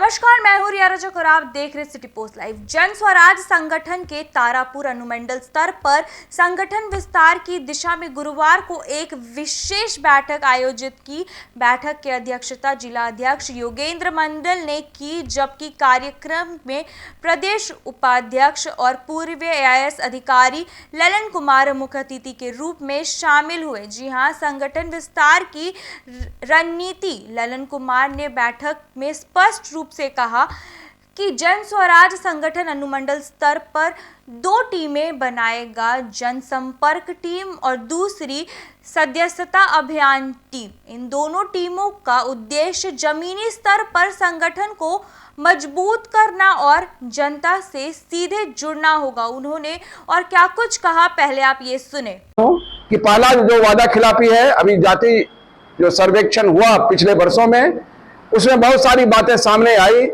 नमस्कार, मैं हूं रिया रजक और आप देख रहे सिटी पोस्ट लाइव। जन स्वराज संगठन के तारापुर अनुमंडल स्तर पर संगठन विस्तार की दिशा में गुरुवार को एक विशेष बैठक आयोजित की। बैठक की अध्यक्षता जिला अध्यक्ष योगेंद्र मंडल ने की, जबकि कार्यक्रम में प्रदेश उपाध्यक्ष और पूर्व AIS अधिकारी ललन कुमार मुख्य अतिथि के रूप में शामिल हुए। जी हां, संगठन विस्तार की रणनीति ललन कुमार ने बैठक में स्पष्ट रूप से कहा कि जन स्वराज संगठन अनुमंडल स्तर पर 2 टीमें बनाएगा, जनसंपर्क टीम और दूसरी सदस्यता अभियान टीम। इन दोनों टीमों का उद्देश्य जमीनी स्तर पर संगठन को मजबूत करना और जनता से सीधे जुड़ना होगा। उन्होंने और क्या कुछ कहा, पहले आप ये सुने। कि पहला जो वादा खिलाफी है, अभी जाति जो सर्वेक्षण हुआ पिछले वर्षों में, उसमें बहुत सारी बातें सामने आई।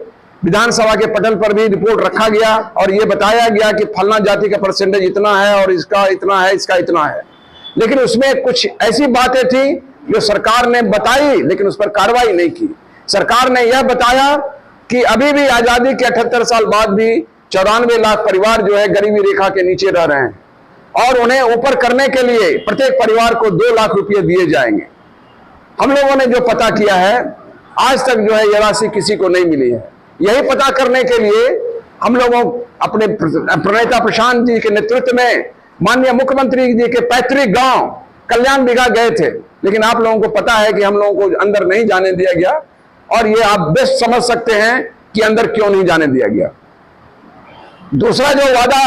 विधानसभा के पटल पर भी रिपोर्ट रखा गया और ये बताया गया कि फलना जाति का परसेंटेज इतना है और इसका इतना है, इसका इतना है। लेकिन उसमें कुछ ऐसी बातें थी जो सरकार ने बताई, लेकिन उस पर कार्रवाई नहीं की। सरकार ने यह बताया कि अभी भी आजादी के 78 साल बाद भी 94 लाख परिवार जो है गरीबी रेखा के नीचे रह रहे हैं और उन्हें ऊपर करने के लिए प्रत्येक परिवार को 2 लाख रुपये दिए जाएंगे। हम लोगों ने जो पता किया है, आज तक जो है यह राशि किसी को नहीं मिली है। यही पता करने के लिए हम लोगों अपने प्रणेता प्रशांत जी के नेतृत्व में माननीय मुख्यमंत्री जी के पैतृक गांव कल्याण बिघा गए थे, लेकिन आप लोगों को पता है कि हम लोगों को अंदर नहीं जाने दिया गया और ये आप बेस्ट समझ सकते हैं कि अंदर क्यों नहीं जाने दिया गया। दूसरा जो वादा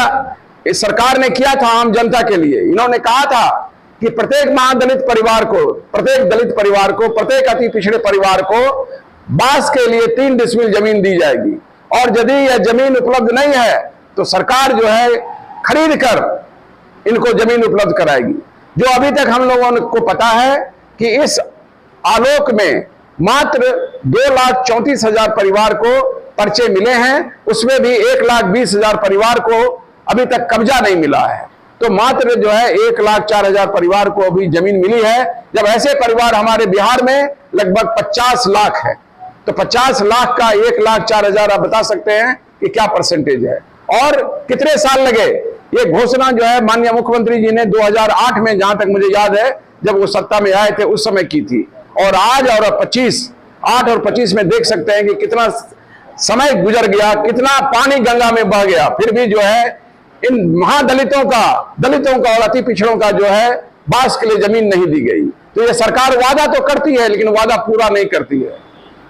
इस सरकार ने किया था आम जनता के लिए, इन्होंने कहा था कि प्रत्येक महादलित परिवार को, प्रत्येक दलित परिवार को, प्रत्येक अति पिछड़े परिवार को बांस के लिए 3 डिसमिल जमीन दी जाएगी और यदि यह जमीन उपलब्ध नहीं है तो सरकार जो है खरीद कर इनको जमीन उपलब्ध कराएगी। जो अभी तक हम लोगों को पता है कि इस आलोक में मात्र 2,34,000 परिवार को पर्चे मिले हैं, उसमें भी 1,20,000 परिवार को अभी तक कब्जा नहीं मिला है। तो मात्र जो है 1,04,000 परिवार को अभी जमीन मिली है, जब ऐसे परिवार हमारे बिहार में लगभग 50 लाख है। तो 50 लाख का 1,04,000 आप बता सकते हैं कि क्या परसेंटेज है और कितने साल लगे। ये घोषणा जो है माननीय मुख्यमंत्री जी ने 2008 में, जहां तक मुझे याद है, जब वो सत्ता में आए थे उस समय की थी। और आज और 8 और 25 में देख सकते हैं कि कितना समय गुजर गया, कितना पानी गंगा में बह गया, फिर भी जो है इन महादलितों का और अति पिछड़ों का जो है बांस के लिए जमीन नहीं दी गई। तो ये सरकार वादा तो करती है लेकिन वादा पूरा नहीं करती है।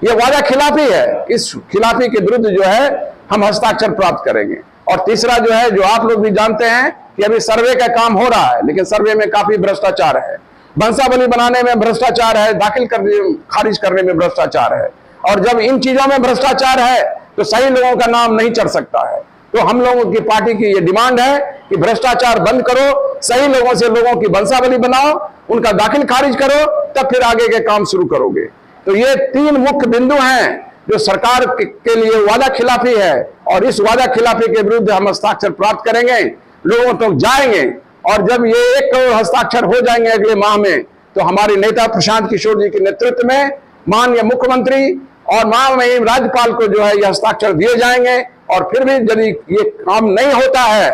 ये वादा खिलाफी है। इस खिलाफी के विरुद्ध जो है हम हस्ताक्षर प्राप्त करेंगे। और तीसरा जो है, जो आप लोग भी जानते हैं कि अभी सर्वे का काम हो रहा है, लेकिन सर्वे में काफी भ्रष्टाचार है। वंशावली बनाने में भ्रष्टाचार है, दाखिल करने खारिज करने में भ्रष्टाचार है। और जब इन चीजों में भ्रष्टाचार है तो सही लोगों का नाम नहीं चढ़ सकता है। तो हम लोगों की पार्टी की ये डिमांड है कि भ्रष्टाचार बंद करो, सही लोगों से लोगों की वंशावली बनाओ, उनका दाखिल खारिज करो, तब फिर आगे के काम शुरू करोगे। तो ये 3 मुख्य बिंदु हैं जो सरकार के लिए वादा खिलाफी है और इस वादा खिलाफी के विरुद्ध हम हस्ताक्षर प्राप्त करेंगे, लोगों तक जाएंगे और जब ये 1 करोड़ हस्ताक्षर हो जाएंगे अगले माह में, तो हमारे नेता प्रशांत किशोर जी के नेतृत्व में माननीय मुख्यमंत्री और महामहिम राज्यपाल को जो है ये हस्ताक्षर दिए जाएंगे। और फिर भी यदि ये काम नहीं होता है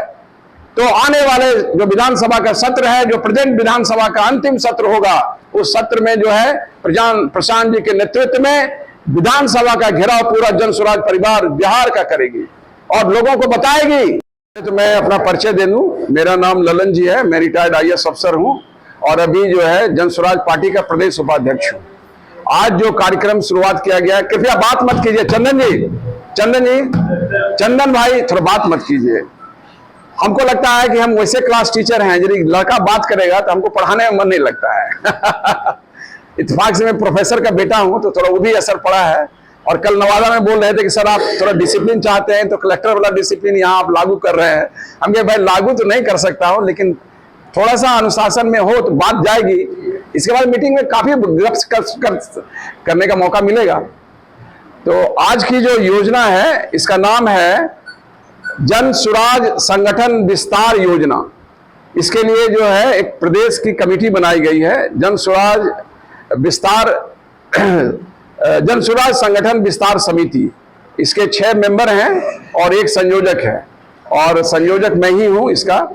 तो आने वाले जो विधानसभा का सत्र है, जो प्रेजेंट विधानसभा का अंतिम सत्र होगा, उस सत्र में जो है प्रशांत जी के नेतृत्व में विधानसभा का घेराव पूरा जन स्वराज परिवार बिहार का करेगी और लोगों को बताएगी। तो मैं अपना परिचय दे दूं, मेरा नाम ललन जी है, मैं रिटायर्ड IAS अफसर हूं और अभी जो है जन स्वराज पार्टी का प्रदेश उपाध्यक्ष हूं। आज जो कार्यक्रम शुरुआत किया गया है, कृपया बात मत कीजिए। चंदन भाई थोड़ा बात मत कीजिए। हमको लगता है कि हम वैसे क्लास टीचर हैं, यदि लड़का बात करेगा तो हमको पढ़ाने में मन नहीं लगता है। इत्तेफाक से मैं प्रोफेसर का बेटा हूं तो थोड़ा वो भी असर पड़ा है। और कल नवादा में बोल रहे थे कि सर आप थोड़ा डिसिप्लिन चाहते हैं तो कलेक्टर वाला डिसिप्लिन यहाँ आप लागू कर रहे हैं। हम कहे भाई लागू तो नहीं कर सकता हूँ, लेकिन थोड़ा सा अनुशासन में हो तो बात जाएगी। इसके बाद मीटिंग में काफी करने का मौका मिलेगा। तो आज की जो योजना है इसका नाम है जन स्वराज संगठन विस्तार योजना। इसके लिए जो है एक प्रदेश की कमेटी बनाई गई है, जन स्वराज संगठन विस्तार समिति। इसके 6 मेंबर हैं और एक संयोजक है, और संयोजक मैं ही हूं इसका।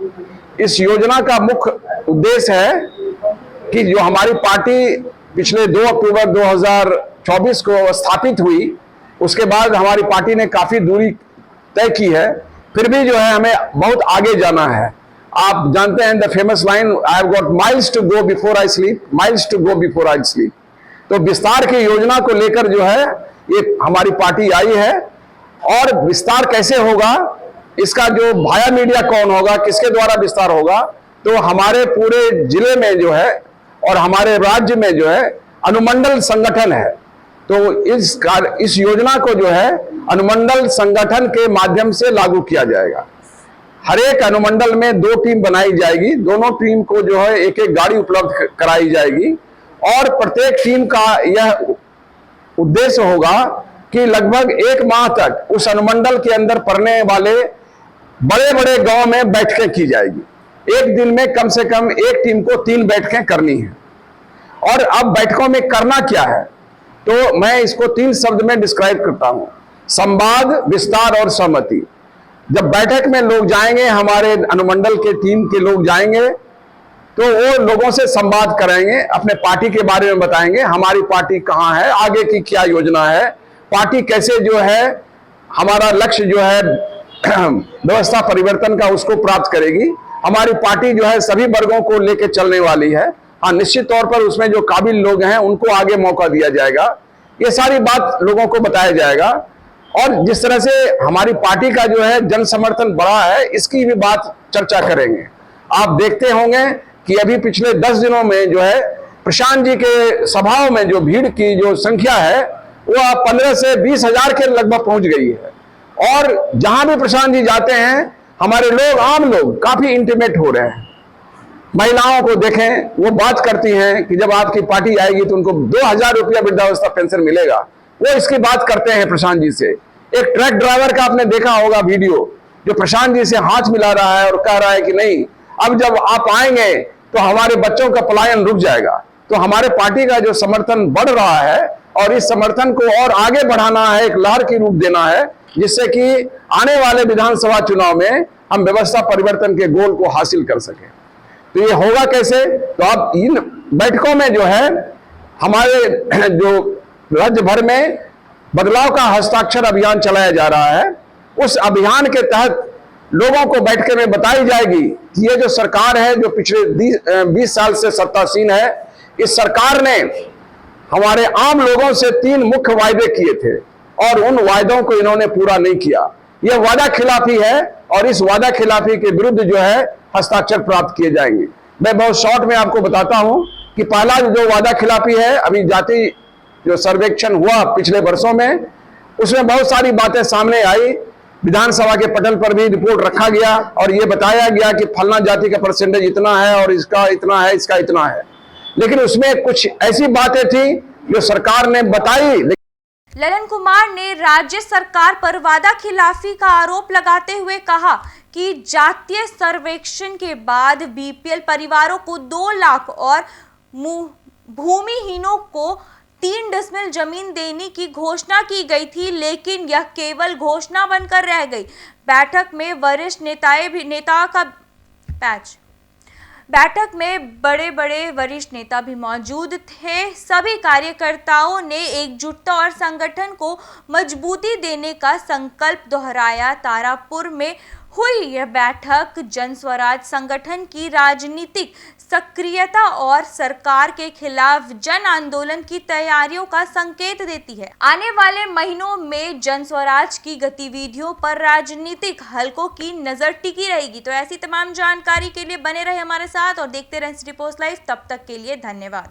इस योजना का मुख्य उद्देश्य है कि जो हमारी पार्टी पिछले 2 अक्टूबर 2024 को स्थापित हुई, उसके बाद हमारी पार्टी ने काफी दूरी तय की है, फिर भी जो है हमें बहुत आगे जाना है। आप जानते हैं the famous line, I have got miles to go before I sleep, miles to go before I sleep. तो विस्तार की योजना को लेकर जो है ये हमारी पार्टी आई है। और विस्तार कैसे होगा, इसका जो भाया मीडिया कौन होगा, किसके द्वारा विस्तार होगा, तो हमारे पूरे जिले में जो है और हमारे राज्य में जो है अनुमंडल संगठन है। तो इस योजना को जो है अनुमंडल संगठन के माध्यम से लागू किया जाएगा। हर एक अनुमंडल में 2 टीम बनाई जाएगी, दोनों टीम को जो है एक एक गाड़ी उपलब्ध कराई जाएगी, और प्रत्येक टीम का यह उद्देश्य होगा कि लगभग 1 माह तक उस अनुमंडल के अंदर पड़ने वाले बड़े बड़े गांव में बैठकें की जाएगी। एक दिन में कम से कम एक टीम को 3 बैठकें करनी है। और अब बैठकों में करना क्या है, तो मैं इसको 3 शब्द में डिस्क्राइब करता हूं: संवाद, विस्तार और सहमति। जब बैठक में लोग जाएंगे, हमारे अनुमंडल के टीम के लोग जाएंगे, तो वो लोगों से संवाद करेंगे, अपने पार्टी के बारे में बताएंगे, हमारी पार्टी कहाँ है, आगे की क्या योजना है, पार्टी कैसे जो है हमारा लक्ष्य जो है व्यवस्था परिवर्तन का उसको प्राप्त करेगी। हमारी पार्टी जो है सभी वर्गों को लेकर चलने वाली है। हाँ, निश्चित तौर पर उसमें जो काबिल लोग हैं उनको आगे मौका दिया जाएगा। ये सारी बात लोगों को बताया जाएगा। और जिस तरह से हमारी पार्टी का जो है जन समर्थन बढ़ा है, इसकी भी बात चर्चा करेंगे। आप देखते होंगे कि अभी पिछले 10 दिनों में जो है प्रशांत जी के सभाओं में जो भीड़ की जो संख्या है वो 15 से 20 हजार के लगभग पहुंच गई है। और जहां भी प्रशांत जी जाते हैं, हमारे लोग, आम लोग काफी इंटीमेट हो रहे हैं। महिलाओं को देखें, वो बात करती हैं कि जब आपकी पार्टी आएगी तो उनको 2000 रुपया वृद्धावस्था पेंशन मिलेगा। वो इसकी बात करते हैं प्रशांत जी से। एक ट्रक ड्राइवर का आपने देखा होगा वीडियो, जो प्रशांत जी से हाथ मिला रहा है और कह रहा है कि नहीं, अब जब आप आएंगे तो हमारे बच्चों का पलायन रुक जाएगा। तो हमारे पार्टी का जो समर्थन बढ़ रहा है और इस समर्थन को और आगे बढ़ाना है, एक लहर की रूप देना है, जिससे कि आने वाले विधानसभा चुनाव में हम व्यवस्था परिवर्तन के गोल को हासिल कर सकें। तो ये होगा कैसे, तो अब इन बैठकों में जो है हमारे जो राज्य भर में बदलाव का हस्ताक्षर अभियान चलाया जा रहा है, उस अभियान के तहत लोगों को बैठके में बताई जाएगी कि ये जो सरकार है, जो पिछले 20 साल से सत्तासीन है, इस सरकार ने हमारे आम लोगों से 3 मुख्य वायदे किए थे और उन वायदों को इन्होंने पूरा नहीं किया। यह वादा खिलाफी है और इस वादा खिलाफी के विरुद्ध जो है हस्ताक्षर प्राप्त किए जाएंगे। मैं बहुत शॉर्ट में आपको बताता हूं कि पहला जो वादा खिलाफी है, अभी जाति जो सर्वेक्षण हुआ पिछले वर्षों में, उसमें बहुत सारी बातें सामने आई। विधानसभा के पटल पर भी रिपोर्ट रखा गया और ये बताया गया कि फलना जाति का परसेंटेज इतना है और इसका इतना है, इसका इतना है। लेकिन उसमें कुछ ऐसी बातें थी जो सरकार ने बताई। ललन कुमार ने राज्य सरकार पर वादा खिलाफी का आरोप लगाते हुए कहा कि जातीय सर्वेक्षण के बाद बीपीएल परिवारों को 2 लाख और भूमिहीनों को 3 डिसमिल जमीन देने की घोषणा की गई थी, लेकिन यह केवल घोषणा बनकर रह गई। बैठक में वरिष्ठ बैठक में बड़े बड़े वरिष्ठ नेता भी मौजूद थे। सभी कार्यकर्ताओं ने एकजुटता और संगठन को मजबूती देने का संकल्प दोहराया। तारापुर में हुई यह बैठक जन स्वराज संगठन की राजनीतिक सक्रियता और सरकार के खिलाफ जन आंदोलन की तैयारियों का संकेत देती है। आने वाले महीनों में जन स्वराज की गतिविधियों पर राजनीतिक हलकों की नजर टिकी रहेगी। तो ऐसी तमाम जानकारी के लिए बने रहे हमारे साथ और देखते रहें सिटी पोस्ट लाइव। तब तक के लिए धन्यवाद।